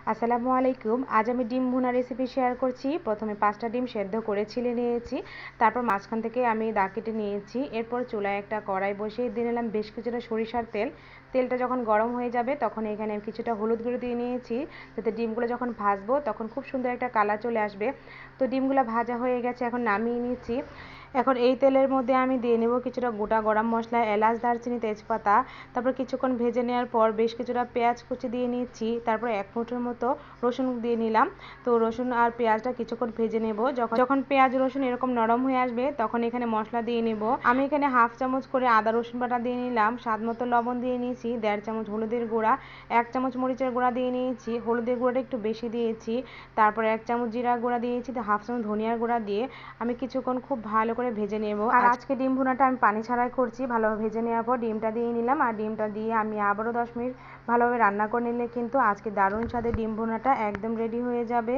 আসসালামু আলাইকুম। আজ আমি ডিম ভুনা রেসিপি শেয়ার করছি। প্রথমে 5টা ডিম সেদ্ধ করে ছিলে নিয়েছি। তারপর মাঝখান থেকে আমি দাগ কেটে নিয়েছি। এরপর চুলায় একটা কড়াই বসিয়ে দিয়ে নিলাম বেশ কিছুটা সরিষার তেল। তেলটা যখন গরম হয়ে যাবে তখন এখানে আমি কিছুটা হলুদ গুঁড়ো দিয়ে নিয়েছি, যাতে ডিমগুলো যখন ভাজবো তখন খুব সুন্দর একটা কালার চলে আসবে। তো ডিমগুলো ভাজা হয়ে গেছে, এখন নামিয়ে নিচ্ছি। এখন এই তেলের মধ্যে আমি দিয়ে নেব কিছুটা গোটা গরম মশলা, এলাচ, দারচিনি, তেজপাতা। তারপর কিছুক্ষণ ভেজে নেওয়ার পর বেশ কিছুটা পেঁয়াজ কুচি দিয়ে নিচ্ছি। তারপর 1 মুঠোর মতো রসুন দিয়ে নিলাম। তো রসুন আর পেঁয়াজটা কিছুক্ষণ ভেজে নেব। যখন পেঁয়াজ রসুন এরকম নরম হয়ে আসবে তখন এখানে মশলা দিয়ে নেব। আমি এখানে হাফ চামচ করে আদা রসুন বাটা দিয়ে নিলাম, স্বাদ মতো লবণ দিয়ে নিয়েছি, 1.5 চামচ হলুদের গুঁড়া, 1 চামচ মরিচের গুঁড়া দিয়ে নিয়েছি, হলুদের গুঁড়াটা একটু বেশি দিয়েছি। তারপর 1 চামচ জিরা গুঁড়া দিয়েছি, হাফ চামচ ধনিয়ার গুঁড়া দিয়ে আমি কিছুক্ষণ খুব ভালো করে ভেজে নেব। আর আজকে ডিম ভুনাটা আমি পানি ছাড়াই করছি। ভালোভাবে ভেজে নেওয়ার পর ডিমটা দিয়ে নিলাম, আর ডিমটা দিয়ে আমি আবারও 10 মিনিট ভালোভাবে রান্না করে নিলে কিন্তু আজকে দারুণ স্বাদের ডিম ভুনাটা একদম রেডি হয়ে যাবে।